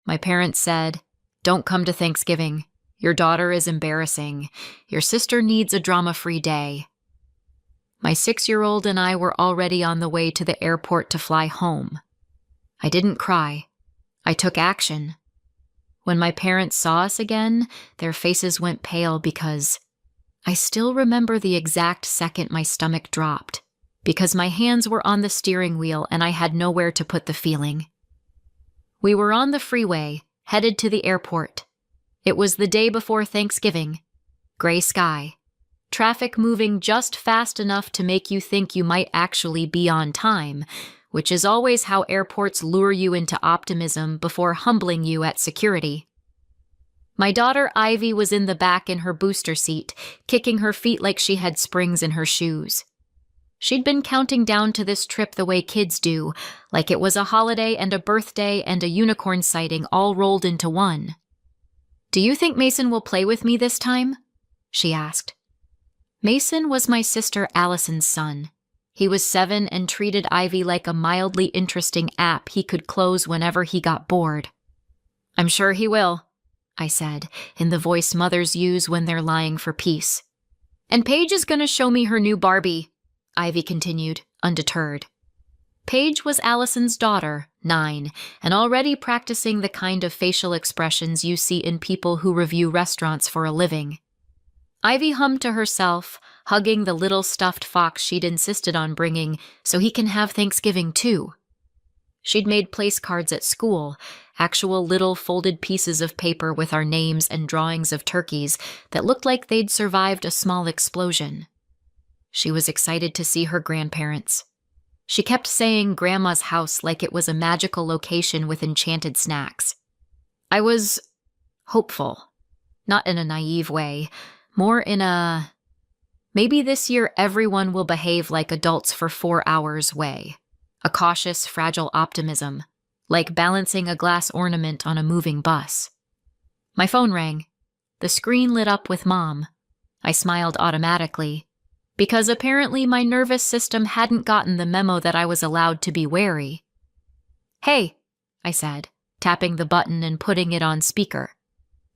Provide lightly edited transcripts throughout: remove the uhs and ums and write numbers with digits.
My parents said, "Don't come to Thanksgiving. Your daughter is embarrassing. Your sister needs a drama-free day." My 6-year-old and I were already on the way to the airport to fly home. I didn't cry. I took action. When my parents saw us again, their faces went pale because I still remember the exact second my stomach dropped, because my hands were on the steering wheel and I had nowhere to put the feeling. We were on the freeway, headed to the airport. It was the day before Thanksgiving. Gray sky. Traffic moving just fast enough to make you think you might actually be on time, which is always how airports lure you into optimism before humbling you at security. My daughter Ivy was in the back in her booster seat, kicking her feet like she had springs in her shoes. She'd been counting down to this trip the way kids do, like it was a holiday and a birthday and a unicorn sighting all rolled into one. "Do you think Mason will play with me this time?" she asked. Mason was my sister Allison's son. He was 7 and treated Ivy like a mildly interesting app he could close whenever he got bored. "I'm sure he will," I said, in the voice mothers use when they're lying for peace. "And Paige is going to show me her new Barbie," Ivy continued, undeterred. Paige was Allison's daughter, 9, and already practicing the kind of facial expressions you see in people who review restaurants for a living. Ivy hummed to herself, hugging the little stuffed fox she'd insisted on bringing so he can have Thanksgiving too. She'd made place cards at school, actual little folded pieces of paper with our names and drawings of turkeys that looked like they'd survived a small explosion. She was excited to see her grandparents. She kept saying Grandma's house like it was a magical location with enchanted snacks. I was hopeful, not in a naive way, more in a, maybe this year everyone will behave like adults for 4 hours way. A cautious, fragile optimism, like balancing a glass ornament on a moving bus. My phone rang. The screen lit up with Mom. I smiled automatically, because apparently my nervous system hadn't gotten the memo that I was allowed to be wary. "Hey," I said, tapping the button and putting it on speaker.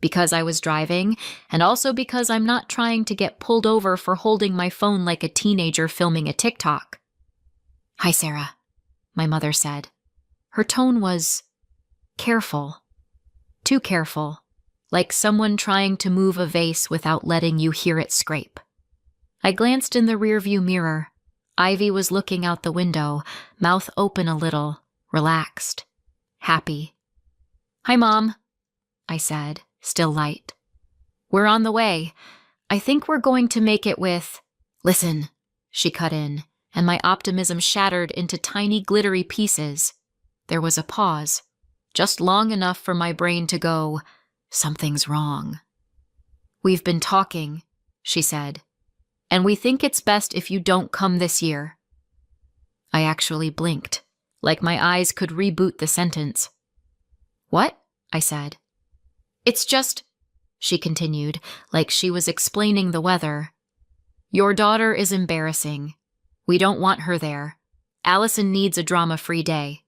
Because I was driving, and also because I'm not trying to get pulled over for holding my phone like a teenager filming a TikTok. "Hi, Sarah," my mother said. Her tone was careful. Too careful, like someone trying to move a vase without letting you hear it scrape. I glanced in the rearview mirror. Ivy was looking out the window, mouth open a little, relaxed, happy. "Hi, Mom," I said, still light. "We're on the way. I think we're going to make it with—" "Listen," she cut in, and my optimism shattered into tiny glittery pieces. There was a pause, just long enough for my brain to go, "Something's wrong." "We've been talking," she said, "and we think it's best if you don't come this year." I actually blinked, like my eyes could reboot the sentence. "What?" I said. "It's just," she continued, like she was explaining the weather. "Your daughter is embarrassing. We don't want her there. Allison needs a drama-free day."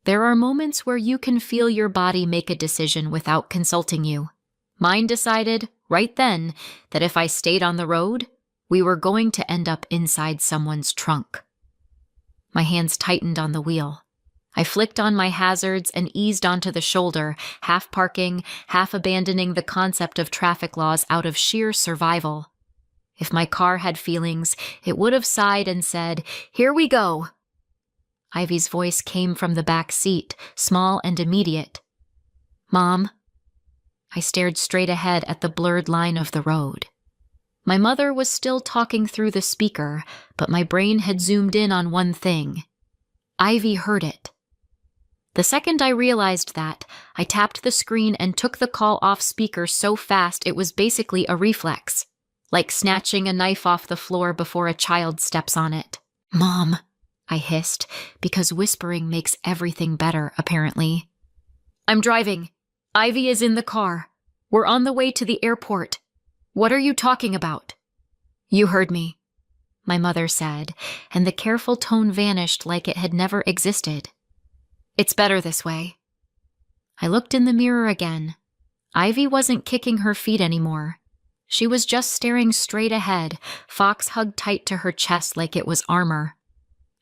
There are moments where you can feel your body make a decision without consulting you. Mine decided, right then, that if I stayed on the road, we were going to end up inside someone's trunk. My hands tightened on the wheel. I flicked on my hazards and eased onto the shoulder, half parking, half abandoning the concept of traffic laws out of sheer survival. If my car had feelings, it would have sighed and said, "Here we go." Ivy's voice came from the back seat, small and immediate. "Mom?" I stared straight ahead at the blurred line of the road. My mother was still talking through the speaker, but my brain had zoomed in on one thing. Ivy heard it. The second I realized that, I tapped the screen and took the call off speaker so fast it was basically a reflex, like snatching a knife off the floor before a child steps on it. "Mom," I hissed, because whispering makes everything better, apparently. "I'm driving. Ivy is in the car. We're on the way to the airport. What are you talking about?" "You heard me," my mother said, and the careful tone vanished like it had never existed. "It's better this way." I looked in the mirror again. Ivy wasn't kicking her feet anymore. She was just staring straight ahead, Fox hugged tight to her chest like it was armor.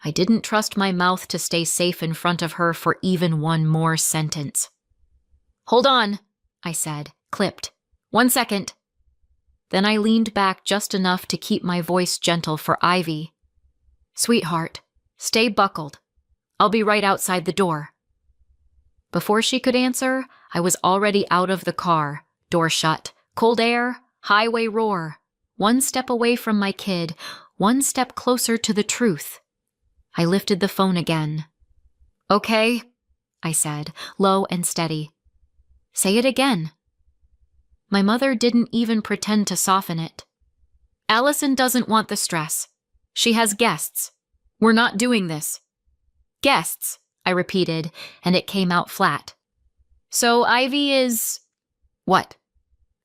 I didn't trust my mouth to stay safe in front of her for even one more sentence. "Hold on," I said, clipped. "1 second. Then I leaned back just enough to keep my voice gentle for Ivy. "Sweetheart, stay buckled. I'll be right outside the door." Before she could answer, I was already out of the car, door shut, cold air, highway roar, 1 step away from my kid, 1 step closer to the truth. I lifted the phone again. "Okay," I said, low and steady. "Say it again." My mother didn't even pretend to soften it. "Allison doesn't want the stress. She has guests. We're not doing this." "Guests," I repeated, and it came out flat. "So Ivy is... what?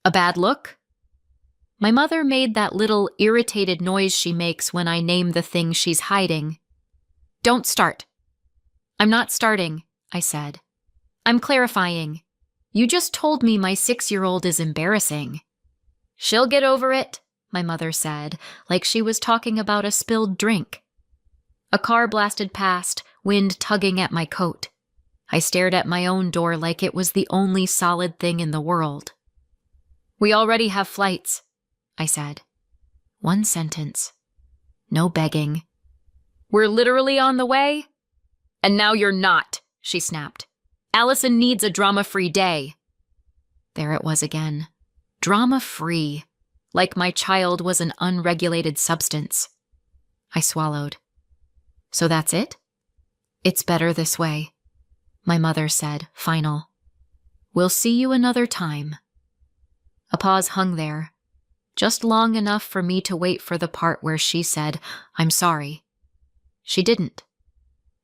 A bad look?" My mother made that little irritated noise she makes when I name the thing she's hiding. "Don't start." "I'm not starting," I said. "I'm clarifying. You just told me my 6-year-old is embarrassing." "She'll get over it," my mother said, like she was talking about a spilled drink. A car blasted past, wind tugging at my coat. I stared at my own door like it was the only solid thing in the world. "We already have flights," I said. 1 sentence. No begging. "We're literally on the way?" "And now you're not," she snapped. "Allison needs a drama-free day." There it was again. Drama-free. Like my child was an unregulated substance. I swallowed. "So that's it?" "It's better this way," my mother said, final. "We'll see you another time." A pause hung there, just long enough for me to wait for the part where she said, "I'm sorry." She didn't.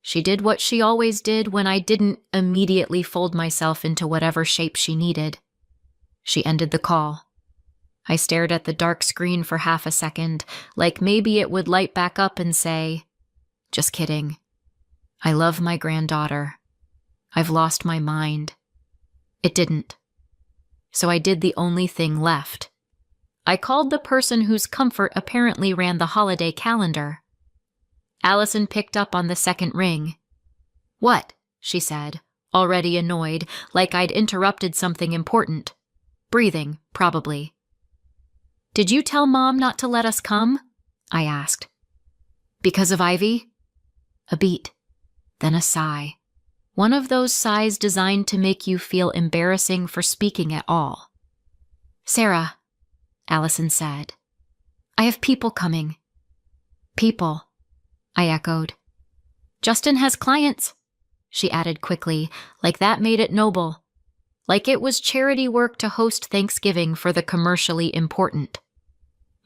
She did what she always did when I didn't immediately fold myself into whatever shape she needed. She ended the call. I stared at the dark screen for half a second, like maybe it would light back up and say, "Just kidding. I love my granddaughter. I've lost my mind." It didn't. So I did the only thing left. I called the person whose comfort apparently ran the holiday calendar. Allison picked up on the second ring. "What?" she said, already annoyed, like I'd interrupted something important. Breathing, probably. "Did you tell Mom not to let us come?" I asked. "Because of Ivy?" A beat, then a sigh. One of those sighs designed to make you feel embarrassing for speaking at all. "Sarah," Allison said, "I have people coming." "People," I echoed. "Justin has clients," she added quickly, like that made it noble. Like it was charity work to host Thanksgiving for the commercially important.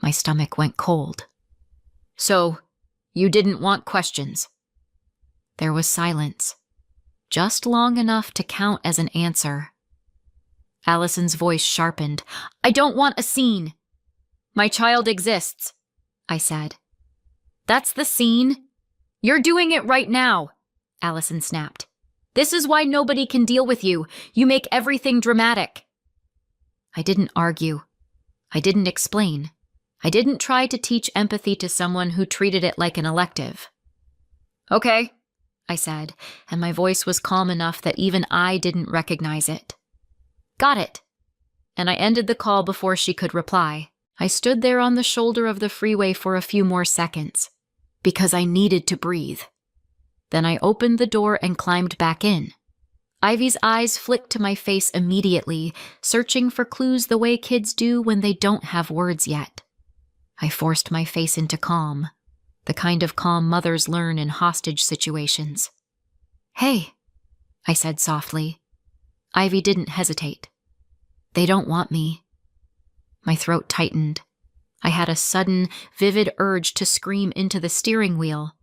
My stomach went cold. "So, you didn't want questions?" There was silence, just long enough to count as an answer. Allison's voice sharpened. "I don't want a scene." "My child exists," I said. "That's the scene. You're doing it right now," Allison snapped. "This is why nobody can deal with you. You make everything dramatic." I didn't argue. I didn't explain. I didn't try to teach empathy to someone who treated it like an elective. "Okay," I said, and my voice was calm enough that even I didn't recognize it. "Got it." And I ended the call before she could reply. I stood there on the shoulder of the freeway for a few more seconds, because I needed to breathe. Then I opened the door and climbed back in. Ivy's eyes flicked to my face immediately, searching for clues the way kids do when they don't have words yet. I forced my face into calm, the kind of calm mothers learn in hostage situations. "Hey," I said softly. Ivy didn't hesitate. "They don't want me." My throat tightened. I had a sudden, vivid urge to scream into the steering wheel,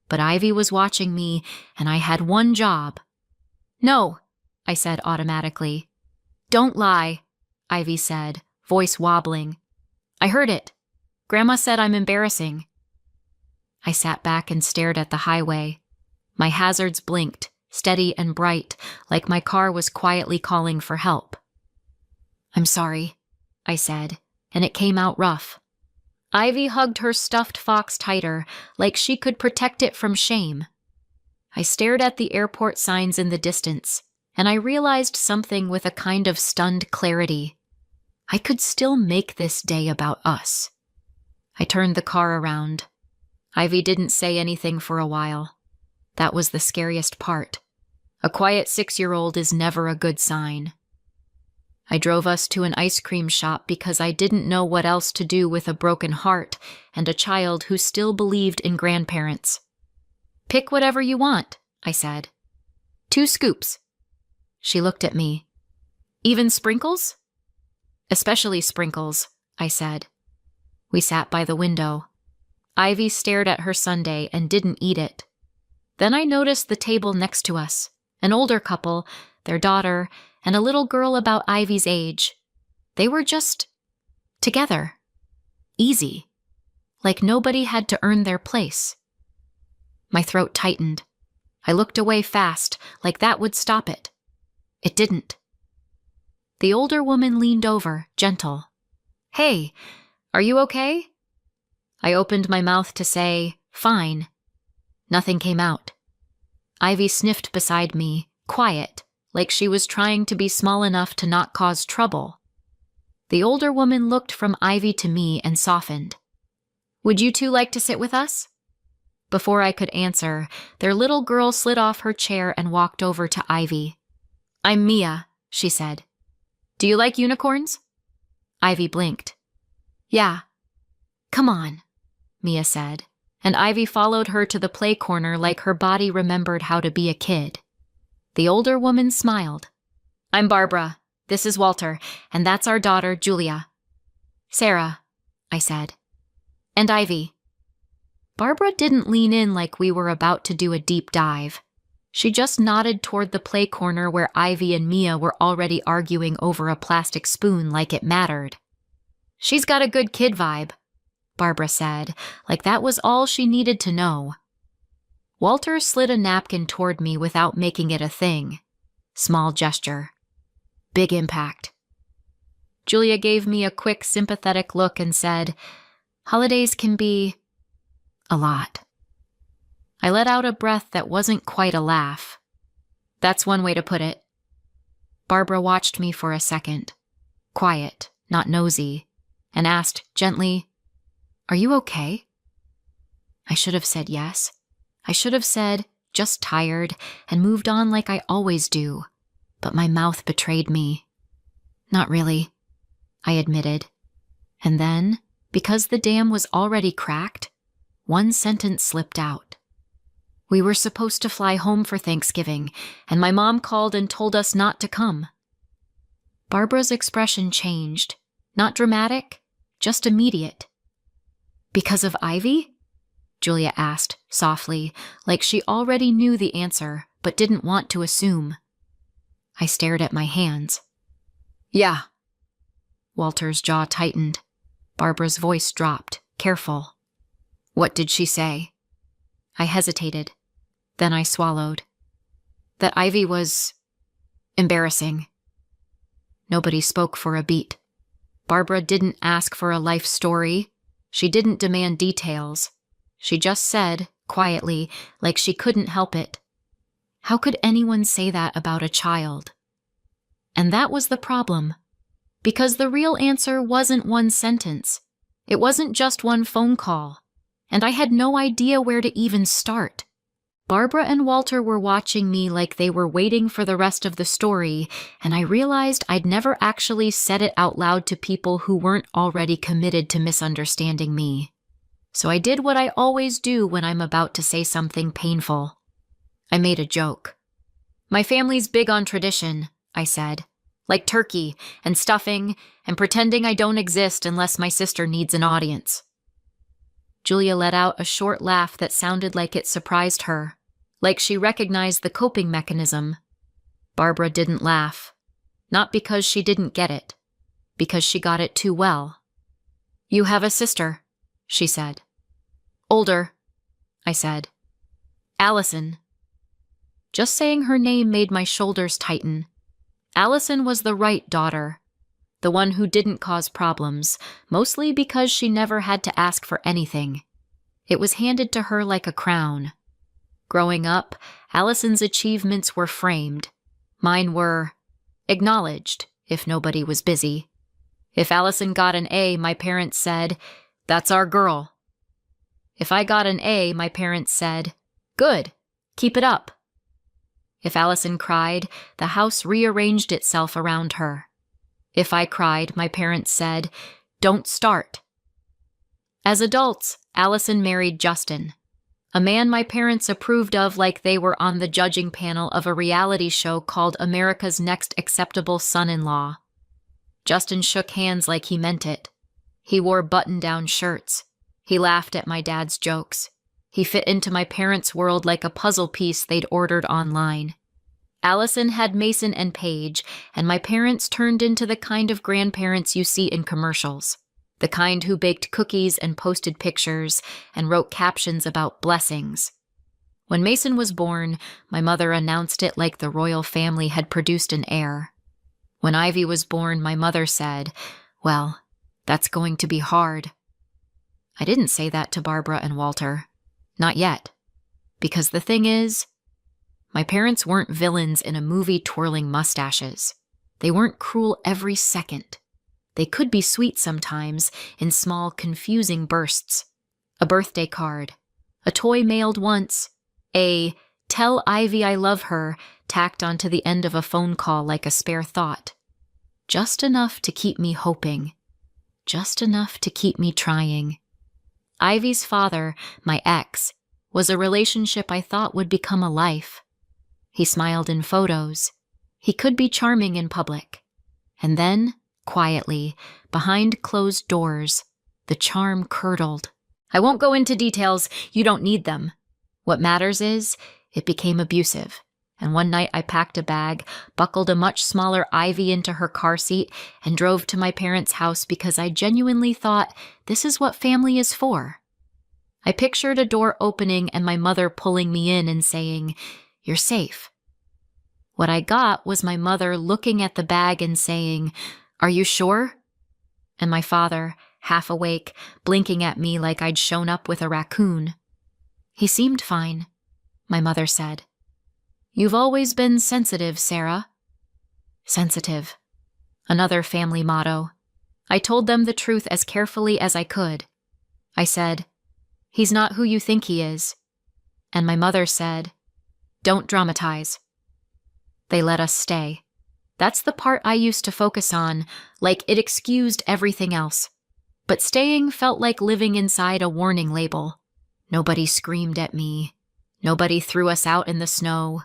but Ivy was watching me, and I had one job. "No," I said automatically. "Don't lie," Ivy said, voice wobbling. "I heard it. Grandma said I'm embarrassing." I sat back and stared at the highway. My hazards blinked, steady and bright, like my car was quietly calling for help. "I'm sorry," I said, and it came out rough. Ivy hugged her stuffed fox tighter, like she could protect it from shame. I stared at the airport signs in the distance, and I realized something with a kind of stunned clarity. I could still make this day about us. I turned the car around. Ivy didn't say anything for a while. That was the scariest part. A quiet 6-year-old is never a good sign. I drove us to an ice cream shop because I didn't know what else to do with a broken heart and a child who still believed in grandparents. "Pick whatever you want," I said. "2 scoops." She looked at me. "Even sprinkles?" "Especially sprinkles," I said. We sat by the window. Ivy stared at her sundae and didn't eat it. Then I noticed the table next to us, an older couple, their daughter, and a little girl about Ivy's age. They were just together. Easy. Like nobody had to earn their place. My throat tightened. I looked away fast, like that would stop it. It didn't. The older woman leaned over, gentle. "Hey, are you okay?" I opened my mouth to say, "Fine." Nothing came out. Ivy sniffed beside me, quiet, like she was trying to be small enough to not cause trouble. The older woman looked from Ivy to me and softened. "Would you two like to sit with us?" Before I could answer, their little girl slid off her chair and walked over to Ivy. "I'm Mia," she said. "Do you like unicorns?" Ivy blinked. "Yeah." "Come on," Mia said, and Ivy followed her to the play corner like her body remembered how to be a kid. The older woman smiled. "I'm Barbara. This is Walter, and that's our daughter, Julia." "Sarah," I said. "And Ivy." Barbara didn't lean in like we were about to do a deep dive. She just nodded toward the play corner where Ivy and Mia were already arguing over a plastic spoon like it mattered. "She's got a good kid vibe," Barbara said, like that was all she needed to know. Walter slid a napkin toward me without making it a thing. Small gesture. Big impact. Julia gave me a quick, sympathetic look and said, "Holidays can be a lot." I let out a breath that wasn't quite a laugh. "That's one way to put it." Barbara watched me for a second, quiet, not nosy, and asked gently, "Are you okay?" I should have said yes. I should have said, "Just tired," and moved on like I always do. But my mouth betrayed me. "Not really," I admitted. And then, because the dam was already cracked, one sentence slipped out. "We were supposed to fly home for Thanksgiving, and my mom called and told us not to come." Barbara's expression changed. Not dramatic, just immediate. "Because of Ivy?" Julia asked, softly, like she already knew the answer, but didn't want to assume. I stared at my hands. "Yeah." Walter's jaw tightened. Barbara's voice dropped, careful. "What did she say?" I hesitated. Then I swallowed. "That Ivy was embarrassing." Nobody spoke for a beat. Barbara didn't ask for a life story. She didn't demand details. She just said, quietly, like she couldn't help it, "How could anyone say that about a child?" And that was the problem. Because the real answer wasn't one sentence. It wasn't just one phone call. And I had no idea where to even start. Barbara and Walter were watching me like they were waiting for the rest of the story, and I realized I'd never actually said it out loud to people who weren't already committed to misunderstanding me. So I did what I always do when I'm about to say something painful. I made a joke. "My family's big on tradition," I said. "Like turkey and stuffing and pretending I don't exist unless my sister needs an audience." Julia let out a short laugh that sounded like it surprised her, like she recognized the coping mechanism. Barbara didn't laugh. Not because she didn't get it, because she got it too well. "You have a sister," she said. "Older," I said. "Allison." Just saying her name made my shoulders tighten. Allison was the right daughter, the one who didn't cause problems, mostly because she never had to ask for anything. It was handed to her like a crown. Growing up, Allison's achievements were framed. Mine were acknowledged, if nobody was busy. If Allison got an A, my parents said, "That's our girl." If I got an A, my parents said, "Good, keep it up." If Allison cried, the house rearranged itself around her. If I cried, my parents said, "Don't start." As adults, Allison married Justin, a man my parents approved of like they were on the judging panel of a reality show called America's Next Acceptable Son-in-Law. Justin shook hands like he meant it. He wore button-down shirts. He laughed at my dad's jokes. He fit into my parents' world like a puzzle piece they'd ordered online. Allison had Mason and Paige, and my parents turned into the kind of grandparents you see in commercials. The kind who baked cookies and posted pictures and wrote captions about blessings. When Mason was born, my mother announced it like the royal family had produced an heir. When Ivy was born, my mother said, "Well, that's going to be hard." I didn't say that to Barbara and Walter. Not yet. Because the thing is, my parents weren't villains in a movie twirling mustaches. They weren't cruel every second. They could be sweet sometimes, in small, confusing bursts. A birthday card, a toy mailed once, a "tell Ivy I love her" tacked onto the end of a phone call like a spare thought. Just enough to keep me hoping. Just enough to keep me trying. Ivy's father, my ex, was a relationship I thought would become a life. He smiled in photos. He could be charming in public. And then, quietly, behind closed doors, the charm curdled. I won't go into details, you don't need them. What matters is, it became abusive. And one night I packed a bag, buckled a much smaller Ivy into her car seat, and drove to my parents' house because I genuinely thought this is what family is for. I pictured a door opening and my mother pulling me in and saying, "You're safe." What I got was my mother looking at the bag and saying, "Are you sure?" And my father, half awake, blinking at me like I'd shown up with a raccoon. "He seemed fine," my mother said. "You've always been sensitive, Sarah." Sensitive. Another family motto. I told them the truth as carefully as I could. I said, "He's not who you think he is." And my mother said, "Don't dramatize." They let us stay. That's the part I used to focus on, like it excused everything else. But staying felt like living inside a warning label. Nobody screamed at me. Nobody threw us out in the snow.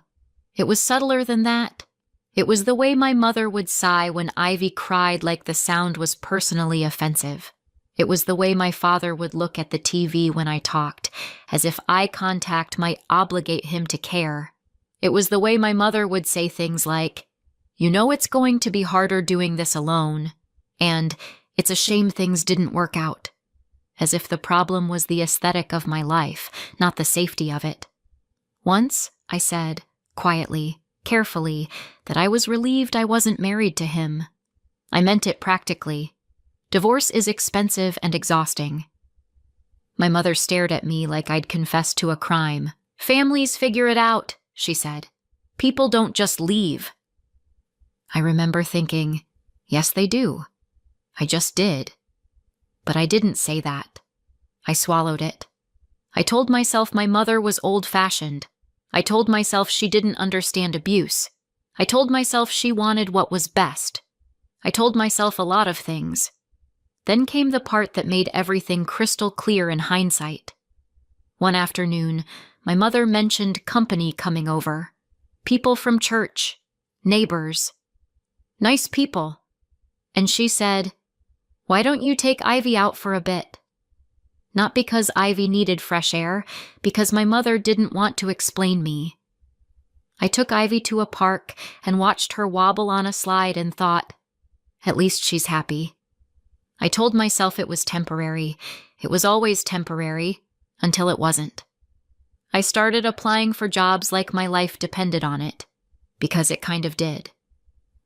It was subtler than that. It was the way my mother would sigh when Ivy cried like the sound was personally offensive. It was the way my father would look at the TV when I talked, as if eye contact might obligate him to care. It was the way my mother would say things like, "You know it's going to be harder doing this alone," and "It's a shame things didn't work out," as if the problem was the aesthetic of my life, not the safety of it. Once, I said, quietly, carefully, that I was relieved I wasn't married to him. I meant it practically. Divorce is expensive and exhausting. My mother stared at me like I'd confessed to a crime. "Families figure it out," she said. "People don't just leave." I remember thinking, yes, they do. I just did. But I didn't say that. I swallowed it. I told myself my mother was old-fashioned. I told myself she didn't understand abuse. I told myself she wanted what was best. I told myself a lot of things. Then came the part that made everything crystal clear in hindsight. One afternoon, my mother mentioned company coming over. People from church. Neighbors. Nice people. And she said, "Why don't you take Ivy out for a bit?" Not because Ivy needed fresh air, because my mother didn't want to explain me. I took Ivy to a park and watched her wobble on a slide and thought, at least she's happy. I told myself it was temporary. It was always temporary, until it wasn't. I started applying for jobs like my life depended on it, because it kind of did.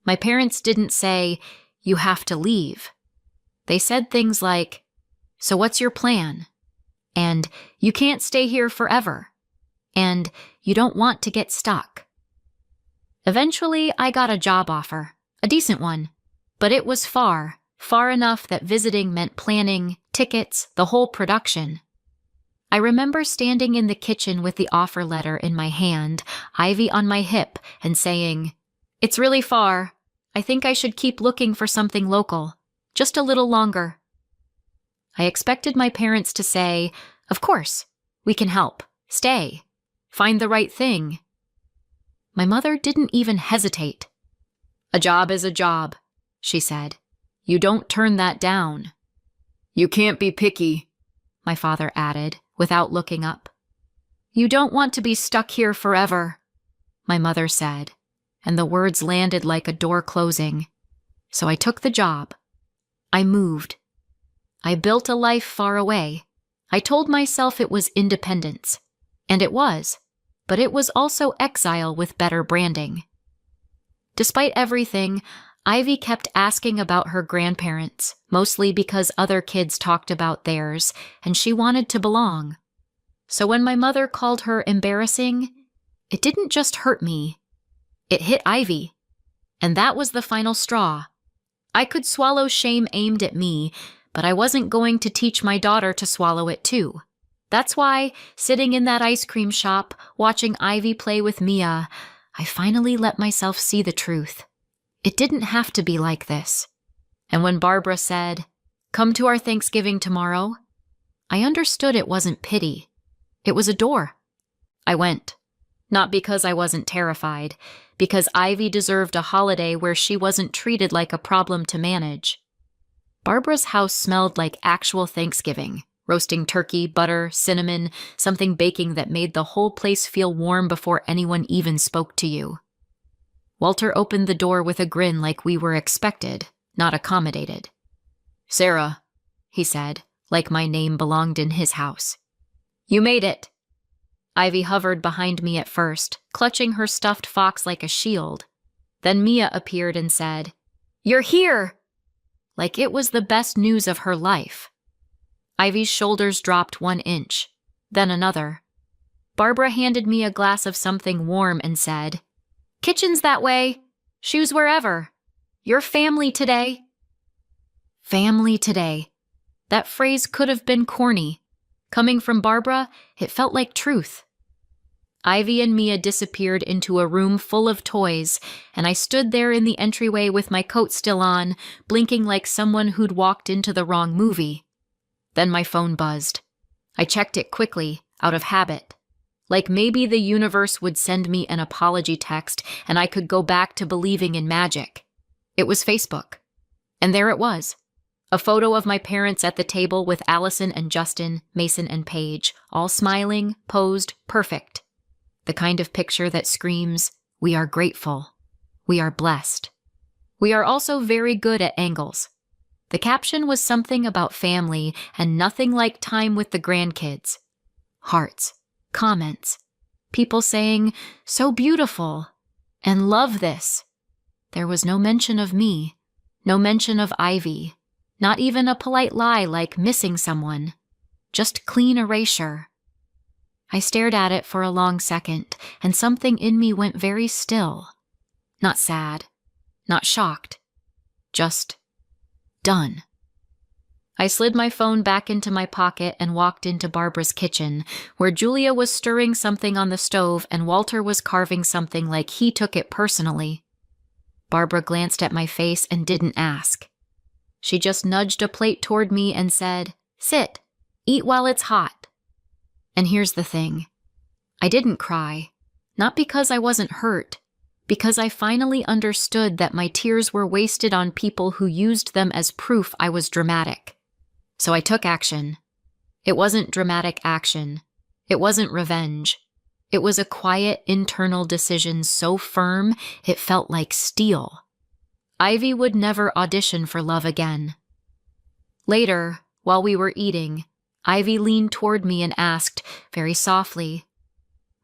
My parents didn't say, "You have to leave." They said things like, "So what's your plan?" And "You can't stay here forever." And "You don't want to get stuck." Eventually, I got a job offer, a decent one, but it was far enough that visiting meant planning, tickets, the whole production. I remember standing in the kitchen with the offer letter in my hand, Ivy on my hip, and saying, "It's really far. I think I should keep looking for something local, just a little longer." I expected my parents to say, "Of course, we can help. Stay. Find the right thing." My mother didn't even hesitate. "A job is a job," she said. "You don't turn that down." "You can't be picky," my father added, without looking up. "You don't want to be stuck here forever," my mother said, and the words landed like a door closing. So I took the job. I moved. I built a life far away. I told myself it was independence, and it was, but it was also exile with better branding. Despite everything, Ivy kept asking about her grandparents, mostly because other kids talked about theirs, and she wanted to belong. So when my mother called her embarrassing, it didn't just hurt me. It hit Ivy. And that was the final straw. I could swallow shame aimed at me, but I wasn't going to teach my daughter to swallow it too. That's why, sitting in that ice cream shop, watching Ivy play with Mia, I finally let myself see the truth. It didn't have to be like this. And when Barbara said, "Come to our Thanksgiving tomorrow," I understood it wasn't pity. It was a door. I went. Not because I wasn't terrified, because Ivy deserved a holiday where she wasn't treated like a problem to manage. Barbara's house smelled like actual Thanksgiving. Roasting turkey, butter, cinnamon, something baking that made the whole place feel warm before anyone even spoke to you. Walter opened the door with a grin like we were expected, not accommodated. "Sarah," he said, like my name belonged in his house. "You made it." Ivy hovered behind me at first, clutching her stuffed fox like a shield. Then Mia appeared and said, "You're here!" Like it was the best news of her life. Ivy's shoulders dropped 1 inch, then another. Barbara handed me a glass of something warm and said, "Kitchen's that way. Shoes wherever. You're family today." Family today. That phrase could have been corny. Coming from Barbara, it felt like truth. Ivy and Mia disappeared into a room full of toys, and I stood there in the entryway with my coat still on, blinking like someone who'd walked into the wrong movie. Then my phone buzzed. I checked it quickly, out of habit. Like maybe the universe would send me an apology text and I could go back to believing in magic. It was Facebook. And there it was. A photo of my parents at the table with Allison and Justin, Mason and Paige, all smiling, posed, perfect. The kind of picture that screams, "We are grateful. We are blessed. We are also very good at angles." The caption was something about family and nothing like time with the grandkids. Hearts, comments, people saying, "So beautiful," and "Love this." There was no mention of me, no mention of Ivy, not even a polite lie like missing someone, just clean erasure. I stared at it for a long second, and something in me went very still. Not sad, not shocked, just done. I slid my phone back into my pocket and walked into Barbara's kitchen, where Julia was stirring something on the stove and Walter was carving something like he took it personally. Barbara glanced at my face and didn't ask. She just nudged a plate toward me and said, "Sit, eat while it's hot." And here's the thing. I didn't cry, not because I wasn't hurt, because I finally understood that my tears were wasted on people who used them as proof I was dramatic. So I took action. It wasn't dramatic action. It wasn't revenge. It was a quiet internal decision so firm it felt like steel. Ivy would never audition for love again. Later, while we were eating, Ivy leaned toward me and asked, very softly,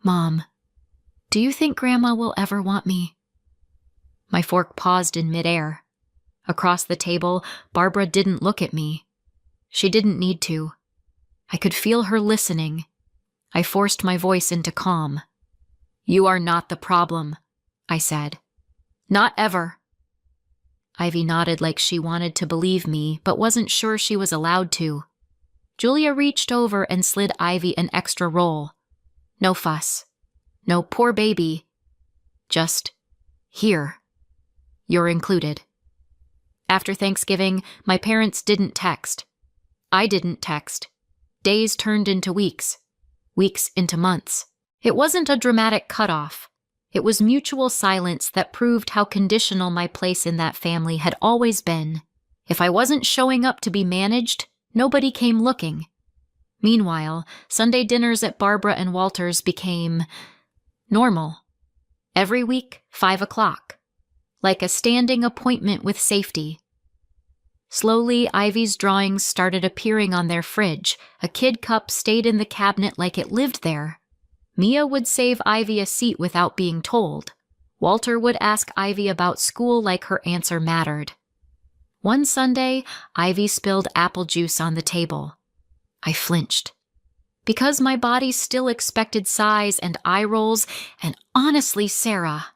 Mom, do you think Grandma will ever want me? My fork paused in midair. Across the table, Barbara didn't look at me. She didn't need to. I could feel her listening. I forced my voice into calm. You are not the problem, I said. Not ever. Ivy nodded like she wanted to believe me, but wasn't sure she was allowed to. Julia reached over and slid Ivy an extra roll. No fuss. No poor baby. Just, here. You're included. After Thanksgiving, my parents didn't text. I didn't text. Days turned into weeks. Weeks into months. It wasn't a dramatic cutoff. It was mutual silence that proved how conditional my place in that family had always been. If I wasn't showing up to be managed, nobody came looking. Meanwhile, Sunday dinners at Barbara and Walter's became normal. Every week, 5 o'clock. Like a standing appointment with safety. Slowly, Ivy's drawings started appearing on their fridge. A kid cup stayed in the cabinet like it lived there. Mia would save Ivy a seat without being told. Walter would ask Ivy about school like her answer mattered. One Sunday, Ivy spilled apple juice on the table. I flinched. Because my body still expected sighs and eye rolls, and honestly, Sarah.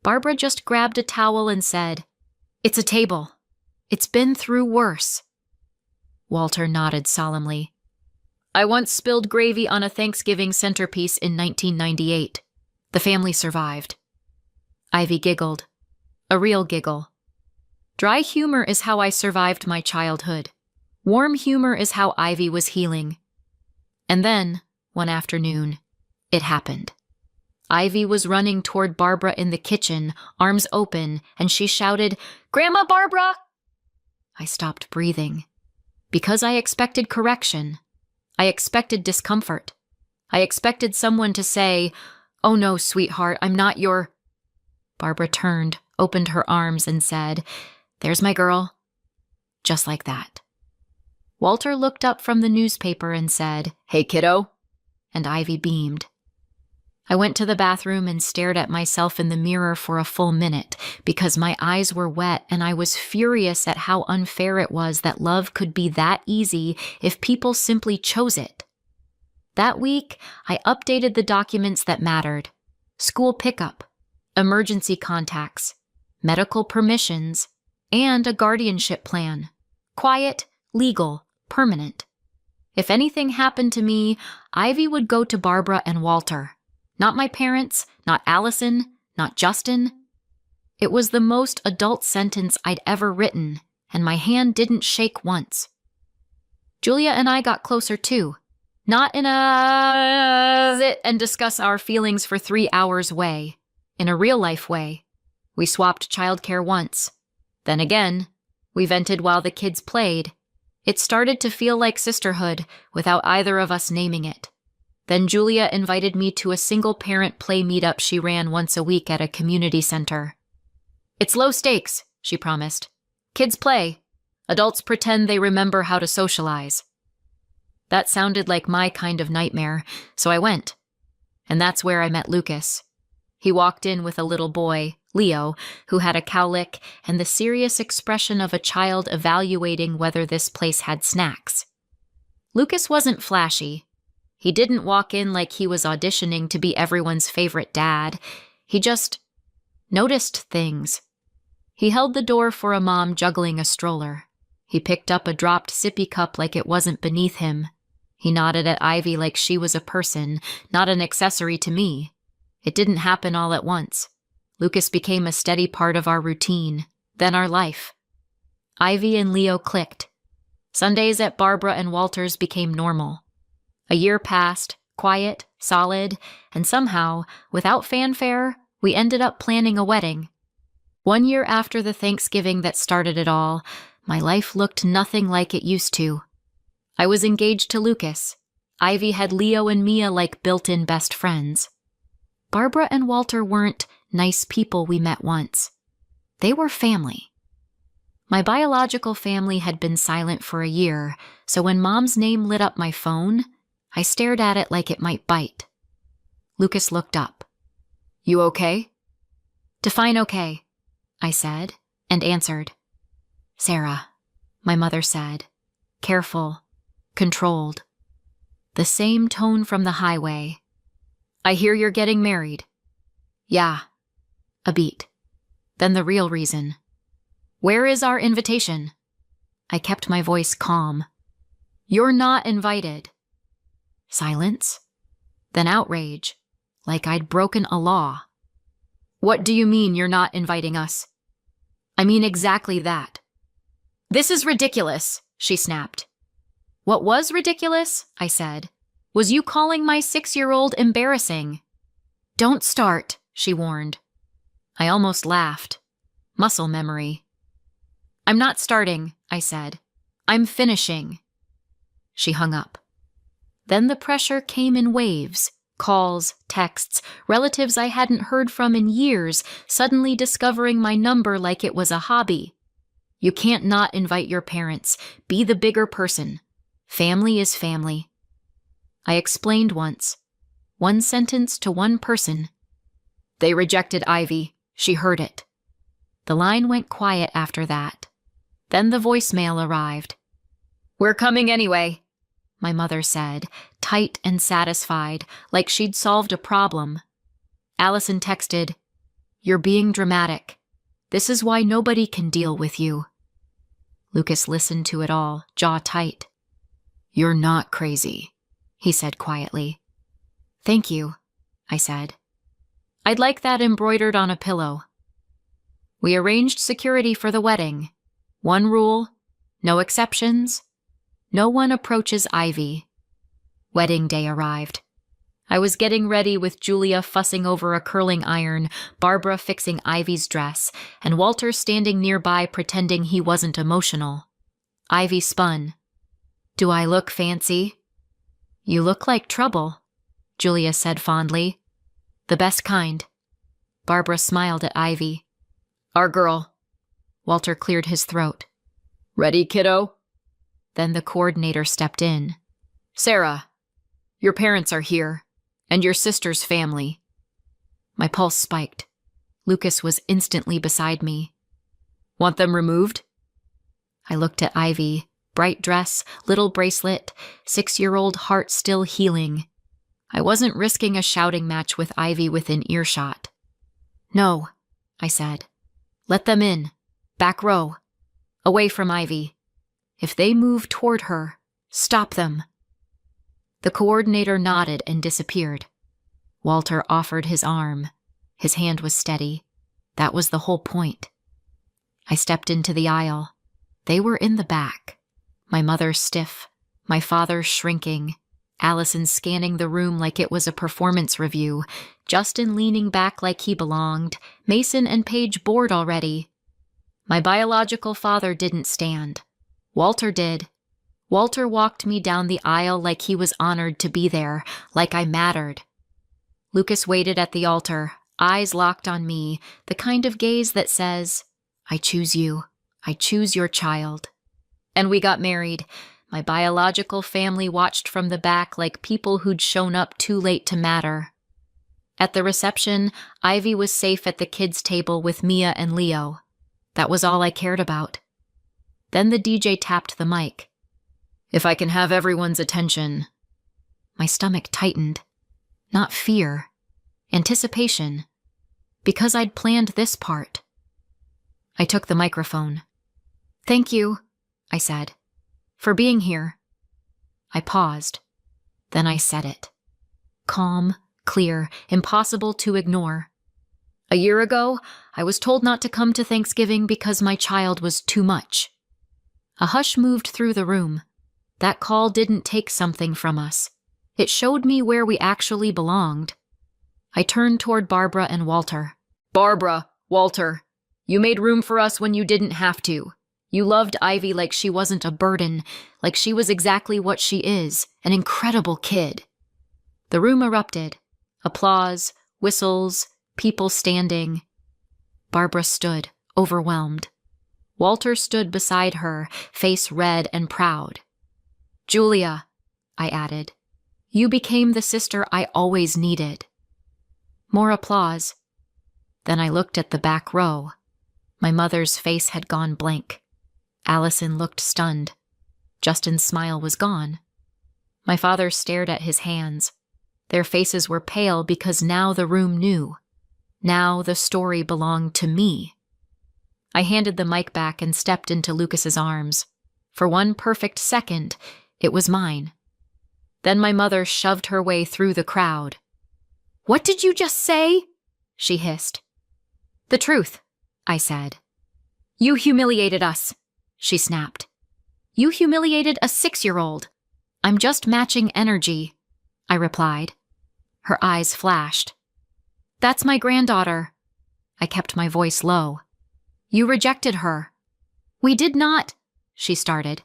Barbara just grabbed a towel and said, "It's a table. It's been through worse." Walter nodded solemnly. I once spilled gravy on a Thanksgiving centerpiece in 1998. The family survived. Ivy giggled. A real giggle. Dry humor is how I survived my childhood. Warm humor is how Ivy was healing. And then, one afternoon, it happened. Ivy was running toward Barbara in the kitchen, arms open, and she shouted, "Grandma Barbara!" I stopped breathing. Because I expected correction. I expected discomfort. I expected someone to say, "Oh no, sweetheart, I'm not your—" Barbara turned, opened her arms, and said, "There's my girl." Just like that. Walter looked up from the newspaper and said, "Hey, kiddo." And Ivy beamed. I went to the bathroom and stared at myself in the mirror for a full minute because my eyes were wet and I was furious at how unfair it was that love could be that easy if people simply chose it. That week, I updated the documents that mattered. School pickup, emergency contacts, medical permissions, and a guardianship plan. Quiet, legal, permanent. If anything happened to me, Ivy would go to Barbara and Walter. Not my parents, not Allison, not Justin. It was the most adult sentence I'd ever written, and my hand didn't shake once. Julia and I got closer too. Not in a sit and discuss our feelings for 3 hours way. In a real-life way. We swapped childcare once. Then again, we vented while the kids played. It started to feel like sisterhood without either of us naming it. Then Julia invited me to a single-parent play meetup she ran once a week at a community center. "It's low stakes," she promised. "Kids play. Adults pretend they remember how to socialize." That sounded like my kind of nightmare, so I went. And that's where I met Lucas. He walked in with a little boy, Leo, who had a cowlick and the serious expression of a child evaluating whether this place had snacks. Lucas wasn't flashy. He didn't walk in like he was auditioning to be everyone's favorite dad. He just noticed things. He held the door for a mom juggling a stroller. He picked up a dropped sippy cup like it wasn't beneath him. He nodded at Ivy like she was a person, not an accessory to me. It didn't happen all at once. Lucas became a steady part of our routine, then our life. Ivy and Leo clicked. Sundays at Barbara and Walter's became normal. A year passed, quiet, solid, and somehow, without fanfare, we ended up planning a wedding. 1 year after the Thanksgiving that started it all, my life looked nothing like it used to. I was engaged to Lucas. Ivy had Leo and Mia like built-in best friends. Barbara and Walter weren't nice people we met once. They were family. My biological family had been silent for a year, so when Mom's name lit up my phone, I stared at it like it might bite. Lucas looked up. You okay? Define okay, I said, and answered. Sarah, my mother said, careful, controlled. The same tone from the highway. I hear you're getting married. Yeah. A beat. Then the real reason. Where is our invitation? I kept my voice calm. You're not invited. Silence. Then outrage, like I'd broken a law. What do you mean you're not inviting us? I mean exactly that. This is ridiculous, she snapped. What was ridiculous, I said, was you calling my 6-year-old embarrassing. Don't start, she warned. I almost laughed. Muscle memory. I'm not starting, I said. I'm finishing. She hung up. Then the pressure came in waves. Calls, texts, relatives I hadn't heard from in years suddenly discovering my number like it was a hobby. You can't not invite your parents. Be the bigger person. Family is family. I explained once. One sentence to one person. They rejected Ivy. She heard it. The line went quiet after that. Then the voicemail arrived. We're coming anyway, my mother said, tight and satisfied, like she'd solved a problem. Allison texted, You're being dramatic. This is why nobody can deal with you. Lucas listened to it all, jaw tight. You're not crazy, he said quietly. Thank you, I said. I'd like that embroidered on a pillow. We arranged security for the wedding. One rule, no exceptions. No one approaches Ivy. Wedding day arrived. I was getting ready with Julia fussing over a curling iron, Barbara fixing Ivy's dress, and Walter standing nearby pretending he wasn't emotional. Ivy spun. Do I look fancy? You look like trouble, Julia said fondly. The best kind. Barbara smiled at Ivy. Our girl. Walter cleared his throat. Ready, kiddo? Then the coordinator stepped in. Sarah, your parents are here, and your sister's family. My pulse spiked. Lucas was instantly beside me. Want them removed? I looked at Ivy, bright dress, little bracelet, 6-year-old heart still healing. I wasn't risking a shouting match with Ivy within earshot. No, I said. Let them in. Back row. Away from Ivy. If they move toward her, stop them. The coordinator nodded and disappeared. Walter offered his arm. His hand was steady. That was the whole point. I stepped into the aisle. They were in the back. My mother stiff, my father shrinking, Allison scanning the room like it was a performance review, Justin leaning back like he belonged, Mason and Paige bored already. My biological father didn't stand. Walter did. Walter walked me down the aisle like he was honored to be there, like I mattered. Lucas waited at the altar, eyes locked on me, the kind of gaze that says, I choose you. I choose your child. And we got married. My biological family watched from the back like people who'd shown up too late to matter. At the reception, Ivy was safe at the kids' table with Mia and Leo. That was all I cared about. Then the DJ tapped the mic. If I can have everyone's attention. My stomach tightened. Not fear. Anticipation. Because I'd planned this part. I took the microphone. Thank you, I said, for being here. I paused. Then I said it. Calm, clear, impossible to ignore. A year ago, I was told not to come to Thanksgiving because my child was too much. A hush moved through the room. That call didn't take something from us. It showed me where we actually belonged. I turned toward Barbara and Walter. Barbara, Walter, you made room for us when you didn't have to. You loved Ivy like she wasn't a burden, like she was exactly what she is, an incredible kid. The room erupted. Applause, whistles, people standing. Barbara stood, overwhelmed. Walter stood beside her, face red and proud. Julia, I added, you became the sister I always needed. More applause. Then I looked at the back row. My mother's face had gone blank. Allison looked stunned. Justin's smile was gone. My father stared at his hands. Their faces were pale because now the room knew. Now the story belonged to me. I handed the mic back and stepped into Lucas's arms. For one perfect second, it was mine. Then my mother shoved her way through the crowd. "What did you just say?" she hissed. "The truth," I said. "You humiliated us," she snapped. "You humiliated a 6-year-old. I'm just matching energy," I replied. Her eyes flashed. "That's my granddaughter." I kept my voice low. "You rejected her." "We did not," she started.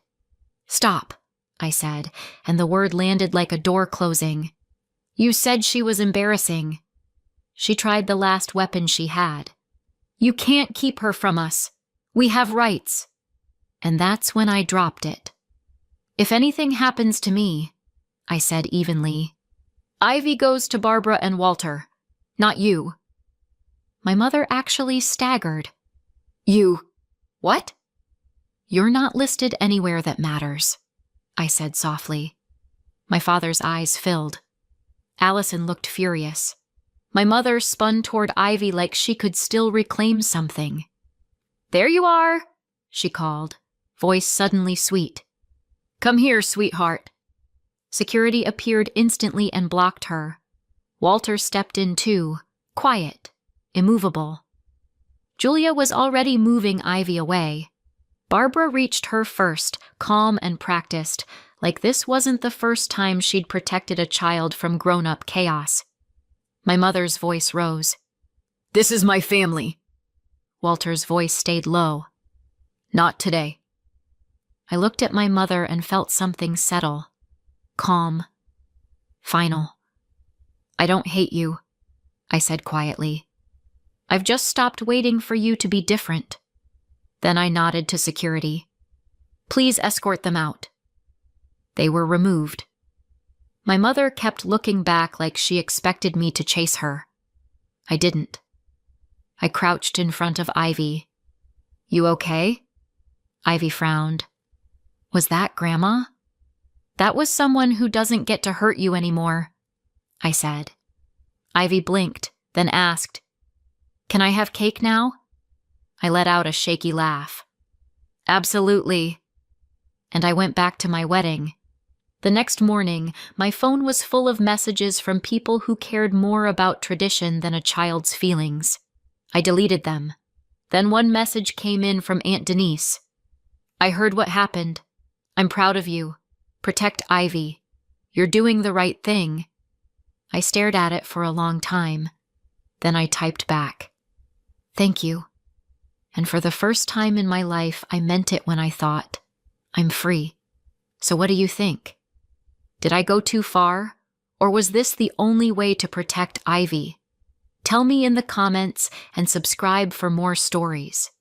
"Stop," I said, and the word landed like a door closing. "You said she was embarrassing." She tried the last weapon she had. "You can't keep her from us. We have rights." And that's when I dropped it. "If anything happens to me," I said evenly, "Ivy goes to Barbara and Walter, not you." My mother actually staggered. "You... what?" "You're not listed anywhere that matters," I said softly. My father's eyes filled. Allison looked furious. My mother spun toward Ivy like she could still reclaim something. "There you are," she called, voice suddenly sweet. "Come here, sweetheart." Security appeared instantly and blocked her. Walter stepped in too, quiet, immovable. Julia was already moving Ivy away. Barbara reached her first, calm and practiced, like this wasn't the first time she'd protected a child from grown-up chaos. My mother's voice rose. "This is my family." Walter's voice stayed low. "Not today." I looked at my mother and felt something settle. Calm. Final. "I don't hate you," I said quietly. "I've just stopped waiting for you to be different." Then I nodded to security. "Please escort them out." They were removed. My mother kept looking back like she expected me to chase her. I didn't. I crouched in front of Ivy. "You okay?" Ivy frowned. "Was that Grandma?" "That was someone who doesn't get to hurt you anymore," I said. Ivy blinked, then asked, "Can I have cake now?" I let out a shaky laugh. "Absolutely." And I went back to my wedding. The next morning, my phone was full of messages from people who cared more about tradition than a child's feelings. I deleted them. Then one message came in from Aunt Denise. "I heard what happened. I'm proud of you. Protect Ivy. You're doing the right thing." I stared at it for a long time. Then I typed back, "Thank you." And for the first time in my life, I meant it when I thought, I'm free. So what do you think? Did I go too far? Or was this the only way to protect Ivy? Tell me in the comments and subscribe for more stories.